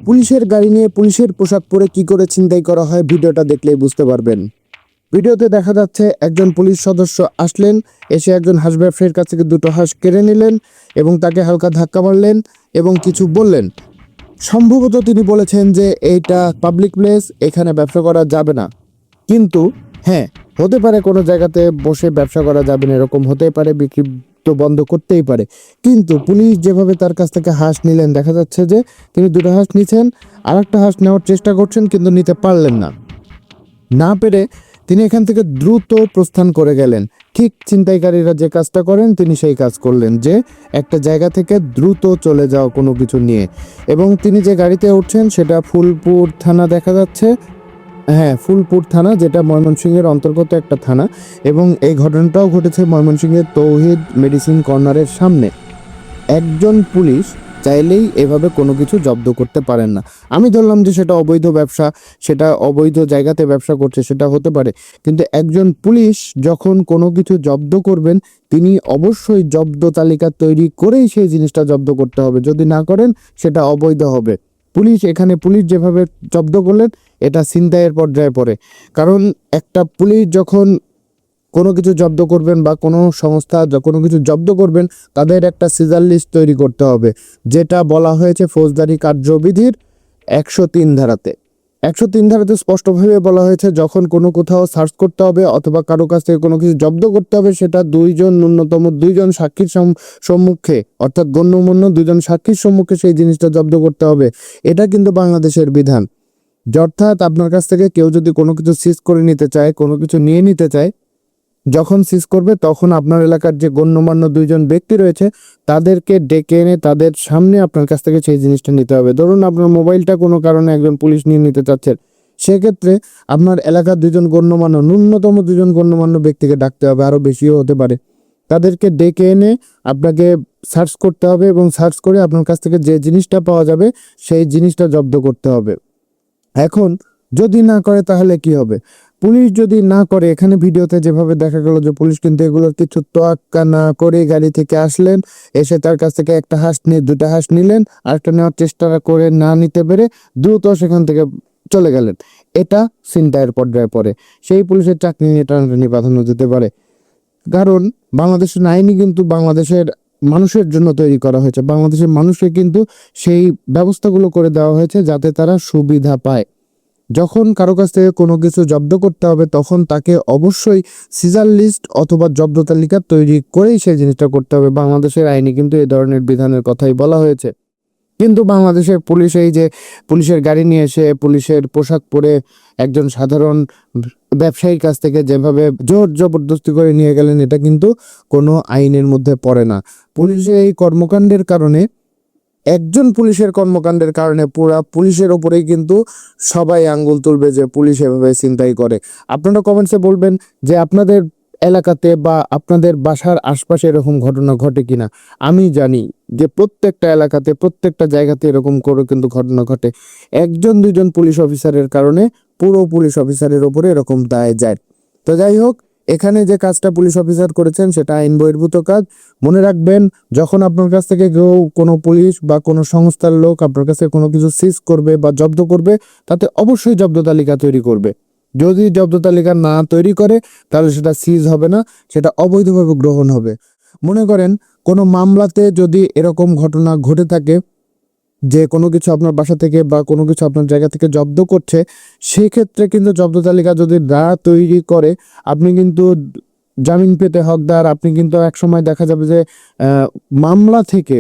পুলিশের গাড়ি নিয়ে পুলিশের পোশাক পরে কি করে ছিনতাই করা হয় ভিডিওটা দেখলেই বুঝতে পারবেন। ভিডিওতে দেখা যাচ্ছে একজন পুলিশ সদস্য আসলেন, এসে একজন হাঁস ব্যবসায়ীর কাছ থেকে দুটো হাঁস কেড়ে নিলেন এবং তাকে হালকা ধাক্কা মারলেন এবং কিছু বললেন। সম্ভবত তিনি বলেছেন যে এইটা পাবলিক প্লেস, এখানে ব্যবসা করা যাবে না। কিন্তু হ্যাঁ, হতে পারে কোনো জায়গাতে বসে ব্যবসা করা যাবে না, এরকম হতেই পারে, বিক্রি তো বন্ধ করতেই পারে। কিন্তু পুলিশ যেভাবে তার কাছ থেকে হাঁস নিলেন, দেখা যাচ্ছে যে তিনি দুটো হাঁস নিছেন, আর একটা হাঁস নেওয়ার চেষ্টা করছেন কিন্তু নিতে পারলেন না। না পেরে তিনি এখান থেকে দ্রুত প্রস্থান করে গেলেন। ঠিক ছিনতাইকারীরা যে কাজটা করেন তিনি সেই কাজ করলেন, যে একটা জায়গা থেকে দ্রুত চলে যাওয়া কোনো কিছু নিয়ে। এবং তিনি যে গাড়িতে উঠছেন সেটা ফুলপুর থানা দেখা যাচ্ছে। হ্যাঁ, ফুলপুর থানা, যেটা ময়মনসিংহের অন্তর্গত একটা থানা। এবং এই ঘটনাটাও ঘটেছে ময়মনসিংহের তৌহিদ মেডিসিন কর্নারের সামনে। একজন পুলিশ চাইলেই এভাবে কোনো কিছু জব্দ করতে পারেন না। আমি ধরলাম যে সেটা অবৈধ ব্যবসা, সেটা অবৈধ জায়গাতে ব্যবসা করছে, সেটা হতে পারে। কিন্তু একজন পুলিশ যখন কোনো কিছু জব্দ করবেন, তিনি অবশ্যই জব্দ তালিকা তৈরি করেই সেই জিনিসটা জব্দ করতে হবে। যদি না করেন সেটা অবৈধ হবে। পুলিশ যেভাবে জব্দ করলেন, এটা ছিনতাইয়ের পর্যায়ে পড়ে। কারণ একটা পুলিশ যখন কোনো কিছু জব্দ করবেন বা কোনো সংস্থা কোনো কিছু জব্দ করবেন, তাদের একটা সিজার লিস্ট তৈরি করতে হবে, যেটা বলা হয়েছে ফৌজদারি কার্যবিধির 103 ধারাতে। 103 ধারাতে স্পষ্টভাবে বলা হয়েছে, যখন কোনো কোথাও সার্চ করতে হবে অথবা কারো কাছ থেকে কোনো কিছু জব্দ করতে হবে, সেটা ন্যূনতম দুইজন সাক্ষীর সম্মুখে, অর্থাৎ গণ্যমান্য দুজন সাক্ষীর সম্মুখে সেই জিনিসটা জব্দ করতে হবে। এটা কিন্তু বাংলাদেশের বিধান। অর্থাৎ আপনার কাছ থেকে কেউ যদি কোনো কিছু সিজ করে নিতে চায়, কোনো কিছু নিয়ে নিতে চায়, যখন সিজ করবে তখন আপনার এলাকার যে গণ্যমান্য দুইজন ব্যক্তি রয়েছে তাদেরকে ডেকে এনে তাদের সামনে আপনার কাছ থেকে সেই জিনিসটা নিতে হবে। ধরুন আপনার মোবাইলটা কোনো কারণে একজন পুলিশ নিয়ে নিতে চাচ্ছেন, সেক্ষেত্রে আপনার এলাকার ন্যূনতম দুজন গণ্যমান্য ব্যক্তিকে ডাকতে হবে, আরও বেশিও হতে পারে। তাদেরকে ডেকে এনে আপনাকে সার্চ করতে হবে এবং সার্চ করে আপনার কাছ থেকে যে জিনিসটা পাওয়া যাবে সেই জিনিসটা জব্দ করতে হবে। এখন যদি না করে তাহলে কি হবে? পুলিশ যদি না করে, এখানে ভিডিওতে যেভাবে দেখা গেল যে পুলিশ কিন্তু এগুলোর কিছু তোয়াক্কা না করে গাড়ি থেকে আসলেন, এসে তার কাছ থেকে একটা হাঁস নিয়ে দুটা হাঁস নিলেন, আরেকটা নেওয়ার চেষ্টা করে না নিতে পেরে দ্রুত সেখান থেকে চলে গেলেন। এটা ছিনতাইয়ের পর্যায়ে পড়ে। সেই পুলিশের চাকরি নিয়ে টানাটানি প্রাধান্য দিতে পারে। কারণ বাংলাদেশের আইনই কিন্তু বাংলাদেশের মানুষের জন্য তৈরি করা হয়েছে। বাংলাদেশের মানুষকে কিন্তু সেই ব্যবস্থাগুলো করে দেওয়া হয়েছে যাতে তারা সুবিধা পায়। যখন কারো কাছ থেকে কোনো কিছু জব্দ করতে হবে, তখন তাকে অবশ্যই সিজার লিস্ট অথবা জব্দ তালিকা তৈরি করেই সেই জিনিসটা করতে হবে। বাংলাদেশের আইনে কিন্তু এই ধরনের বিধানের কথাই বলা হয়েছে। কিন্তু বাংলাদেশের পুলিশ এই যে পুলিশের গাড়ি নিয়ে এসে পুলিশের পোশাক পরে একজন সাধারণ ব্যবসায়ীর কাছ থেকে যেভাবে জোর জবরদস্তি করে নিয়ে গেলেন, এটা কিন্তু কোনো আইনের মধ্যে পড়ে না। পুলিশের এই কর্মকাণ্ডের কারণে, একজন পুলিশের কর্মকাণ্ডের কারণে পুরা পুলিশের ওপরেই কিন্তু সবাই আঙ্গুল তুলবে যে পুলিশ এভাবে ছিনতাই করে। আপনারা কমেন্টসে বলবেন যে আপনাদের এলাকাতে বা আপনাদের বাসার আশপাশে এরকম ঘটনা ঘটে কিনা। আমি জানি যে প্রত্যেকটা এলাকাতে, প্রত্যেকটা জায়গাতে এরকম করে কিন্তু ঘটনা ঘটে। একজন দুইজন পুলিশ অফিসারের কারণে পুরো পুলিশ অফিসারের ওপরে এরকম দায় যায়। তো যাই হোক, এখানে যে কাজটা পুলিশ অফিসার করেছেন সেটা আইন বহির্ভূত কাজ। মনে রাখবেন, যখন আপনার কাছ থেকে কেউ, কোনো পুলিশ বা কোনো সংস্থার লোক আপনার কাছে কোনো কিছু সিজ করবে বা জব্দ করবে, তাতে অবশ্যই জব্দ তালিকা তৈরি করবে। যদি জব্দ তালিকা না তৈরি করে তাহলে সেটা সিজ হবে না, সেটা অবৈধভাবে গ্রহণ হবে। মনে করেন কোনো মামলাতে যদি এরকম ঘটনা ঘটে থাকে যে কোনো কিছু আপনার বাসা থেকে বা কোনো কিছু আপনার জায়গা থেকে জব্দ করছে, সেই ক্ষেত্রে কিন্তু জব্দ তালিকা যদি না তৈরি করে, আপনি কিন্তু জামিন পেতে হকদার। আপনি কিন্তু একসময় দেখা যাবে যে মামলা থেকে,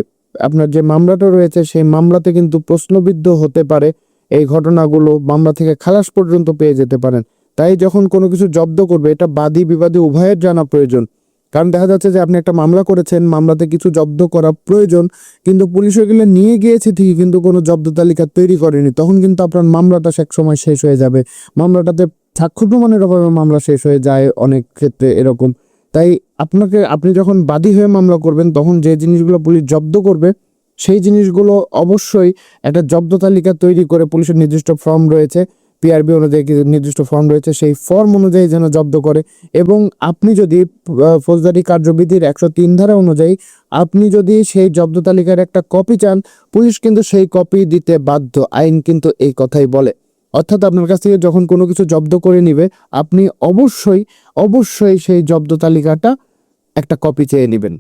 আপনার যে মামলাটা রয়েছে সেই মামলাতে কিন্তু প্রশ্নবিদ্ধ হতে পারে এই ঘটনাগুলো, মামলা থেকে খালাস পর্যন্ত পেয়ে যেতে পারেন। তাই যখন কোনো কিছু জব্দ করবে, এটা বাদী বিবাদী উভয়ের জানা প্রয়োজন। কারণ দেখা যাচ্ছে যে আপনি একটা মামলা করেছেন, মামলাতে কিছু জব্দ করা প্রয়োজন, কিন্তু পুলিশ ওইগুলো নিয়ে গিয়েছে ঠিকই, কিন্তু কোনো জব্দ তালিকা তৈরি করেনি। তখন কিন্তু আপনার মামলাটা এক সময় শেষ হয়ে যাবে। মামলাটাতে সাক্ষ্য প্রমাণের অভাবে মামলা শেষ হয়ে যায় অনেক ক্ষেত্রে এরকম। তাই আপনি যখন বাদী হয়ে মামলা করবেন, তখন যে জিনিসগুলো পুলিশ জব্দ করবে সেই জিনিসগুলো অবশ্যই একটা জব্দ তালিকা তৈরি করে, পুলিশের নির্দিষ্ট ফর্ম রয়েছে, পিআরবি অনুযায়ী কিছু নির্দিষ্ট ফর্ম রয়েছে, সেই ফর্ম অনুযায়ী যেন জব্দ করে। এবং আপনি যদি ফৌজদারি কার্যবিধির 103 ধারা অনুযায়ী আপনি যদি সেই জব্দ তালিকার একটা কপি চান, পুলিশ কিন্তু সেই কপি দিতে বাধ্য। আইন কিন্তু এই কথাই বলে। অর্থাৎ আপনার কাছ থেকে যখন কোনো কিছু জব্দ করে নিবে, আপনি অবশ্যই অবশ্যই সেই জব্দ তালিকাটা একটা কপি চেয়ে নেবেন।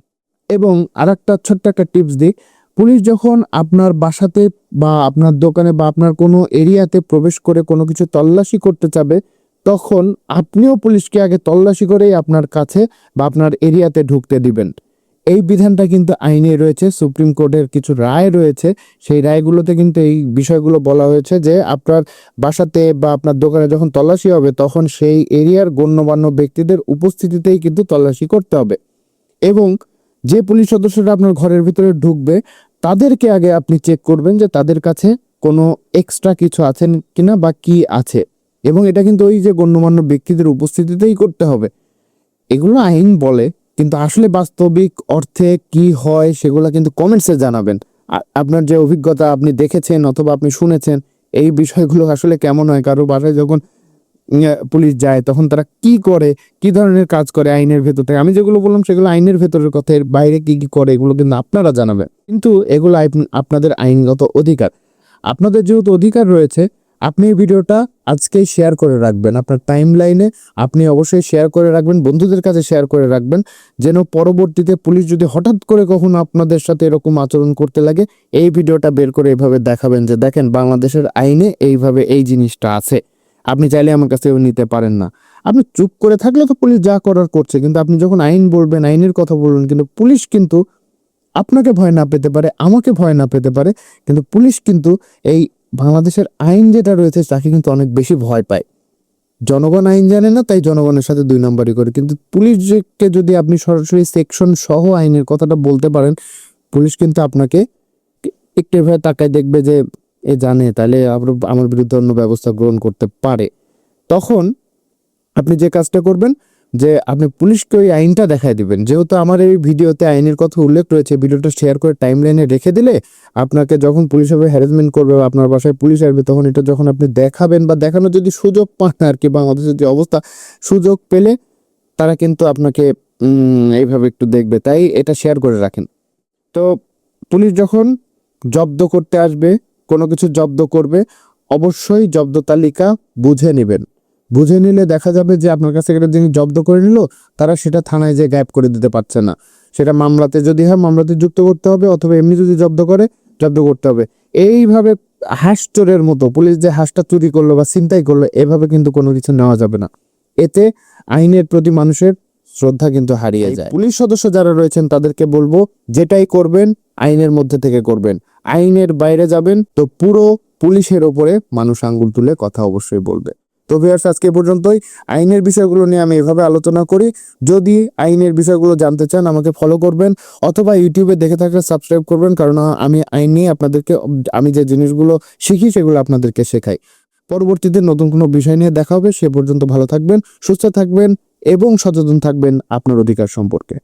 এবং আরেকটা ছোট্ট একটা টিপস দিই, পুলিশ যখন আপনার বাসাতে বা আপনার দোকানে বা আপনার কোনো এরিয়াতে প্রবেশ করে কোনো কিছু তল্লাশি করতে চাবে, তখন আপনিও পুলিশকে আগে তল্লাশি করেই আপনার কাছে বা আপনার এরিয়াতে ঢুকতে দিবেন। এই বিধানটা কিন্তু আইনে রয়েছে, সুপ্রিম কোর্টের কিছু রায় রয়েছে, সেই রায়গুলোতে কিন্তু এই বিষয়গুলো বলা হয়েছে যে আপনার বাসাতে বা আপনার দোকানে যখন তল্লাশি হবে, তখন সেই এরিয়ার গণ্যমান্য ব্যক্তিদের উপস্থিতিতেই কিন্তু তল্লাশি করতে হবে। এবং যে পুলিশ সদস্যরা আপনার ঘরের ভিতরে ঢুকবে, তাদেরকে আগে আপনি চেক করবেন যে তাদের কাছে কোনো এক্সট্রা কিছু আছে কিনা বা কি আছে। এবং এটা কিন্তু ওই যে গণ্যমান্য ব্যক্তিদের উপস্থিতিতেই করতে হবে। এগুলো আইন বলে, কিন্তু আসলে বাস্তবিক অর্থে কি হয় সেগুলো কিন্তু কমেন্টসে জানাবেন। আপনার যে অভিজ্ঞতা, আপনি দেখেছেন অথবা আপনি শুনেছেন, এই বিষয়গুলো আসলে কেমন হয়, কারো বাসায় যখন পুলিশ যায় তখন তারা কি করে, কি ধরনের কাজ করে আইনের ভেতর থেকে। আমি যেগুলো বললাম সেগুলো আইনের ভেতরের কথা, এর বাইরে কি কি করে এগুলো কিন্তু আপনারা জানাবেন। কিন্তু এগুলো আপনাদের আইনগত অধিকার। আপনাদের যেহেতু অধিকার রয়েছে, আপনি এই ভিডিওটা আজকেই শেয়ার করে রাখবেন আপনার টাইম লাইনে। আপনি অবশ্যই শেয়ার করে রাখবেন, বন্ধুদের কাছে শেয়ার করে রাখবেন, যেন পরবর্তীতে পুলিশ যদি হঠাৎ করে কখনো আপনাদের সাথে এরকম আচরণ করতে লাগে, এই ভিডিওটা বের করে এইভাবে দেখাবেন যে দেখেন বাংলাদেশের আইনে এইভাবে এই জিনিসটা আছে, আপনি চাইলে আমার কাছ থেকে নিতে পারেন না। আপনি চুপ করে থাকলে তো পুলিশ যা করার করছে, কিন্তু আপনি যখন আইন বলবেন, আইনের কথা বলবেন, কিন্তু পুলিশ কিন্তু আপনাকে ভয় না পেতে পারে, আমাকে ভয় না পেতে পারে, কিন্তু পুলিশ কিন্তু এই বাংলাদেশের আইন যেটা রয়েছে তাকে কিন্তু অনেক বেশি ভয় পায়। জনগণ আইন জানে না, তাই জনগণের সাথে দুই নম্বরই করে। কিন্তু পুলিশকে যদি আপনি সরাসরি সেকশন সহ আইনের কথাটা বলতে পারেন, পুলিশ কিন্তু আপনাকে একটু এভাবে তাকায় দেখবে যে এ জানে, তাহলে আমার বিরুদ্ধে অন্য ব্যবস্থা গ্রহণ করতে পারে। তখন আপনি যে কাজটা করবেন যে আপনি পুলিশকে ওই আইনটা দেখায় দিবেন। যেহেতু আমার এই ভিডিওতে আইনের কথা উল্লেখ রয়েছে, ভিডিওটা শেয়ার করে টাইম লাইনে রেখে দিলে আপনাকে যখন পুলিশ হবে হ্যারাসমেন্ট করবে বা আপনার বাসায় পুলিশ আসবে, তখন এটা যখন আপনি দেখাবেন বা দেখানোর যদি সুযোগ পান আর কি, বাংলাদেশের যে অবস্থা, সুযোগ পেলে তারা কিন্তু আপনাকে এইভাবে একটু দেখবে। তাই এটা শেয়ার করে রাখেন। তো পুলিশ যখন জব্দ করতে আসবে, কোনো কিছু জব্দ করবে, অবশ্যই জব্দ তালিকা বুঝে নেবেন। বুঝে নিলে দেখা যাবে যে আপনার কাছে একটা জিনিস জব্দ করে নিল, তারা সেটা থানায় যেয়ে গায়েব করে দিতে পারছে না। সেটা মামলাতে যদি হয় মামলাতে যুক্ত করতে হবে, অথবা এমনি যদি জব্দ করে জব্দ করতে হবে। এইভাবে হাঁস চোরের মতো পুলিশ যে হাঁসটা চুরি করলো বা ছিনতাই করলো, এভাবে কিন্তু কোনো কিছু নেওয়া যাবে না। এতে আইনের প্রতি মানুষের শ্রদ্ধা কিন্তু হারিয়ে যায়। পুলিশ সদস্য যারা রয়েছেন তাদেরকে বলবো, যেটাই করবেন আইনের মধ্যে থেকে করবেন। আইনের বাইরে যাবেন তো পুরো পুলিশের ওপরে মানুষ আঙ্গুল তুলে কথা অবশ্যই বলবে। তো ভিউয়ার্স, আজকে পর্যন্তই। আইনের বিষয়গুলো নিয়ে আমি এভাবে আলোচনা করি। যদি আইনের বিষয়গুলো জানতে চান আমাকে ফলো করবেন, অথবা ইউটিউবে দেখে থাকলে সাবস্ক্রাইব করবেন, কারণ আমি আইন নিয়ে আপনাদেরকে, আমি যে জিনিসগুলো শিখি সেগুলো আপনাদেরকে শেখাই। পরবর্তীতে নতুন কোনো বিষয় নিয়ে দেখা হবে। সে পর্যন্ত ভালো থাকবেন, সুস্থ থাকবেন এবং সচেতন থাকবেন আপনার অধিকার সম্পর্কে।